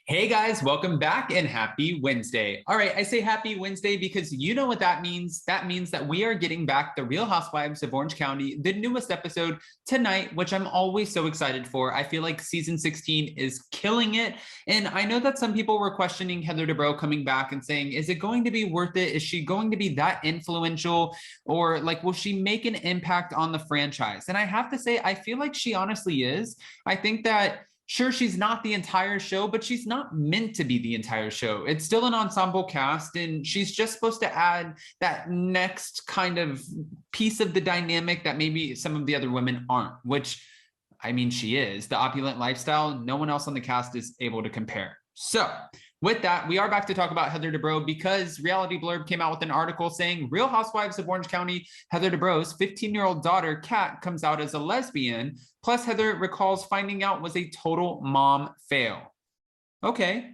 Hey guys, welcome back and happy Wednesday. All right, I say happy Wednesday because you know what that means. That means that we are getting back the Real Housewives of Orange County, the newest episode tonight, which I'm always so excited for. I feel like season 16 is killing it. And I know that some people were questioning Heather Dubrow coming back and saying, is it going to be worth it? Is she going to be that influential? Or like, will she make an impact on the franchise? And I have to say, I feel like she honestly is. I think that sure, she's not the entire show, but she's not meant to be the entire show. It's still an ensemble cast, and she's just supposed to add that next kind of piece of the dynamic that maybe some of the other women aren't, which, I mean, she is. The opulent lifestyle, no one else on the cast is able to compare. So with that, we are back to talk about Heather Dubrow because Reality Blurb came out with an article saying Real Housewives of Orange County, Heather Dubrow's 15-year-old daughter, Kat, comes out as a lesbian. Plus, Heather recalls finding out was a total mom fail. Okay,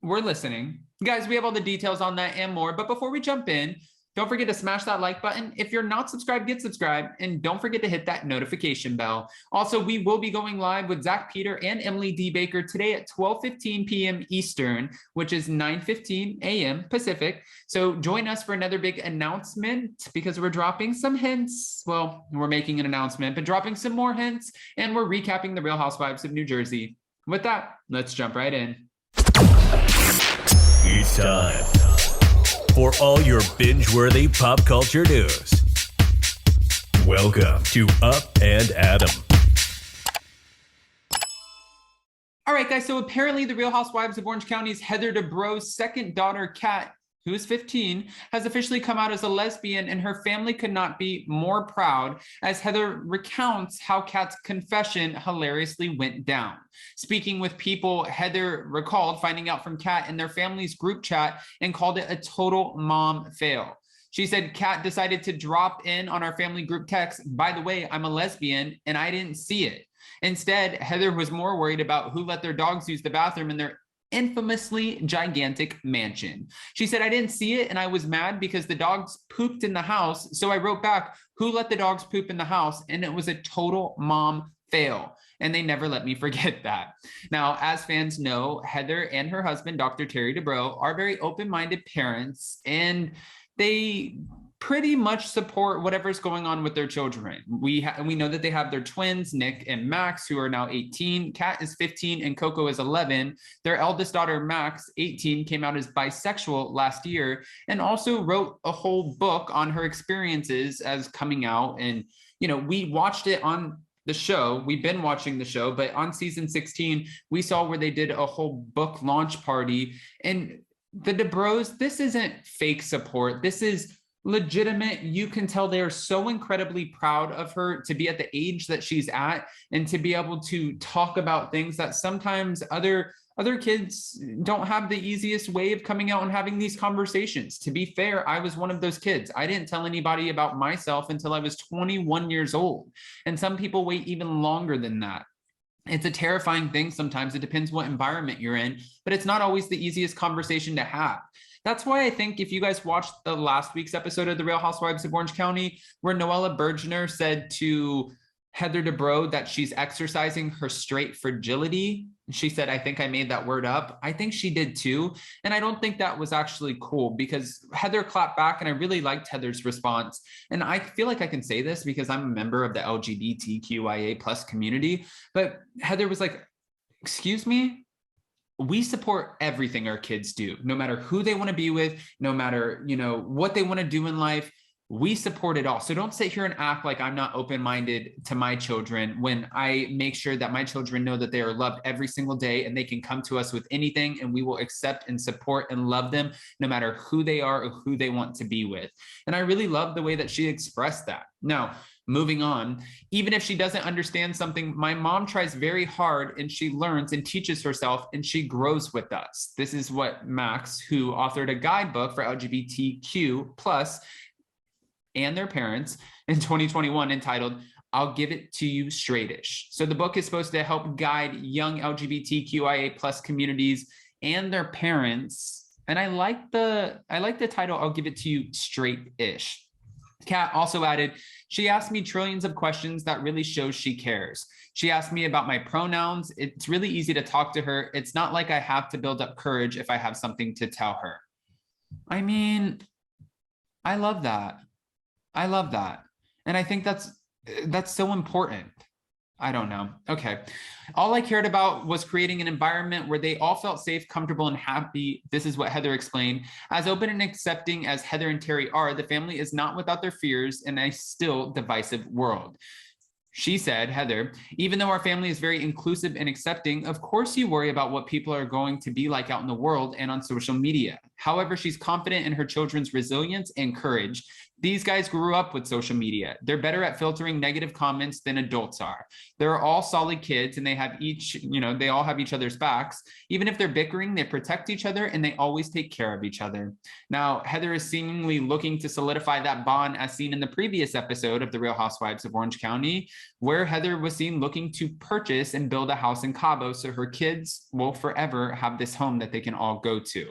we're listening. Guys, we have all the details on that and more. But before we jump in, don't forget to smash that like button. If you're not subscribed, get subscribed. And don't forget to hit that notification bell. Also, we will be going live with Zach Peter and Emily D. Baker today at 12:15 p.m. Eastern, which is 9:15 a.m. Pacific. So join us for another big announcement because we're dropping some hints. Well, we're making an announcement, but dropping some more hints. And we're recapping the Real Housewives of New Jersey. With that, let's jump right in. It's time for all your binge-worthy pop culture news. Welcome to Up and Adam. All right, guys, so apparently the Real Housewives of Orange County's Heather Dubrow's second daughter, Kat, who is 15, has officially come out as a lesbian, and her family could not be more proud as Heather recounts how Kat's confession hilariously went down. Speaking with people, Heather recalled finding out from Kat in their family's group chat and called it a total mom fail. She said Kat decided to drop in on our family group text, by the way, I'm a lesbian, and I didn't see it. Instead, Heather was more worried about who let their dogs use the bathroom in their infamously gigantic mansion. She said, I didn't see it and I was mad because the dogs pooped in the house. So I wrote back, who let the dogs poop in the house? And it was a total mom fail. And they never let me forget that. Now, as fans know, Heather and her husband, Dr. Terry Dubrow, are very open-minded parents, and they pretty much support whatever's going on with their children. We know that they have their twins, Nick and Max, who are now 18. Kat is 15 and Coco is 11. Their eldest daughter, Max, 18, came out as bisexual last year and also wrote a whole book on her experiences as coming out. And, you know, we watched it on the show. We've been watching the show, but on season 16, we saw where they did a whole book launch party. And the Dubrows, this isn't fake support. This is legitimate. You can tell they are so incredibly proud of her to be at the age that she's at and to be able to talk about things that sometimes other kids don't have the easiest way of coming out and having these conversations. To be fair, I was one of those kids. I didn't tell anybody about myself until I was 21 years old. And some people wait even longer than that. It's a terrifying thing sometimes. It depends what environment you're in, but it's not always the easiest conversation to have. That's why I think if you guys watched the last week's episode of The Real Housewives of Orange County, where Noella Bergner said to Heather Dubrow that she's exercising her straight fragility, she said, I think I made that word up. I think she did too. And I don't think that was actually cool because Heather clapped back and I really liked Heather's response. And I feel like I can say this because I'm a member of the LGBTQIA plus community, but Heather was like, excuse me? We support everything our kids do, no matter who they want to be with, no matter, you know, what they want to do in life. We support it all. So don't sit here and act like I'm not open-minded to my children when I make sure that my children know that they are loved every single day and they can come to us with anything and we will accept and support and love them no matter who they are or who they want to be with. And I really love the way that she expressed that. Now, moving on, even if she doesn't understand something, my mom tries very hard and she learns and teaches herself and she grows with us. This is what Max, who authored a guidebook for LGBTQ plus and their parents in 2021 entitled, I'll Give It to You Straightish. So the book is supposed to help guide young LGBTQIA plus communities and their parents. And I like the title, I'll Give It to You Straight-ish. Kat also added, she asked me trillions of questions that really shows she cares. She asked me about my pronouns. It's really easy to talk to her. It's not like I have to build up courage if I have something to tell her. I mean, I love that. I love that. And I think that's so important. I don't know. Okay. All I cared about was creating an environment where they all felt safe, comfortable, and happy. This is what Heather explained. As open and accepting as Heather and Terry are, the family is not without their fears in a still divisive world. She said, Heather, even though our family is very inclusive and accepting, of course you worry about what people are going to be like out in the world and on social media. However, she's confident in her children's resilience and courage. These guys grew up with social media. They're better at filtering negative comments than adults are. They're all solid kids and they have they all have each other's backs. Even if they're bickering, they protect each other and they always take care of each other. Now, Heather is seemingly looking to solidify that bond as seen in the previous episode of The Real Housewives of Orange County, where Heather was seen looking to purchase and build a house in Cabo so her kids will forever have this home that they can all go to.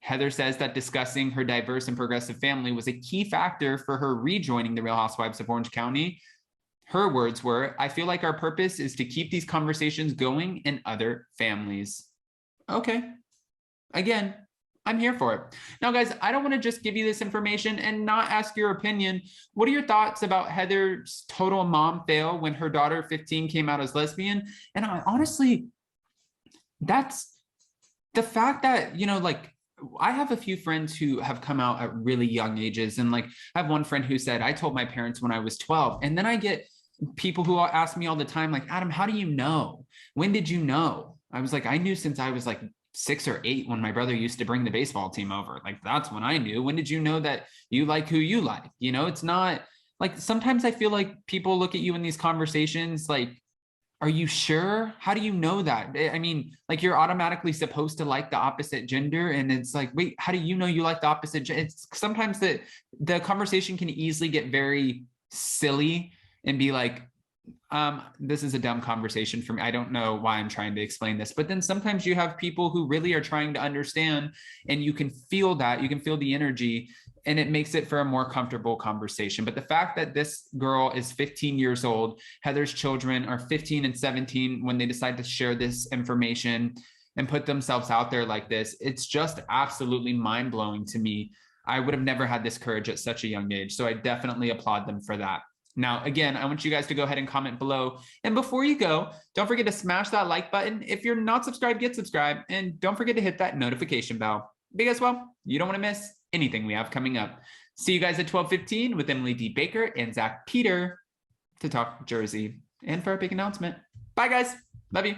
Heather says that discussing her diverse and progressive family was a key factor for her rejoining The Real Housewives of Orange County. Her words were, I feel like our purpose is to keep these conversations going in other families. Okay. Again, I'm here for it. Now, guys, I don't want to just give you this information and not ask your opinion. What are your thoughts about Heather's total mom fail when her daughter 15 came out as lesbian? And honestly, that's the fact that, I have a few friends who have come out at really young ages. And I have one friend who said, I told my parents when I was 12. And then I get people who ask me all the time, Adam, how do you know? When did you know? I was like, I knew since I was 6 or 8 when my brother used to bring the baseball team over. That's when I knew. When did you know that you like who you like? It's not sometimes I feel like people look at you in these conversations are you sure? How do you know that? I mean, you're automatically supposed to like the opposite gender. And it's wait, how do you know you like the opposite gender? It's sometimes the conversation can easily get very silly and be this is a dumb conversation for me. I don't know why I'm trying to explain this, but then sometimes you have people who really are trying to understand and you can feel that, you can feel the energy and it makes it for a more comfortable conversation. But the fact that this girl is 15 years old, Heather's children are 15 and 17 when they decide to share this information and put themselves out there like this, it's just absolutely mind-blowing to me. I would have never had this courage at such a young age. So I definitely applaud them for that. Now, again, I want you guys to go ahead and comment below. And before you go, don't forget to smash that like button. If you're not subscribed, get subscribed. And don't forget to hit that notification bell because, well, you don't want to miss anything we have coming up. See you guys at 12:15 with Emily D. Baker and Zach Peter to talk Jersey and for our big announcement. Bye, guys. Love you.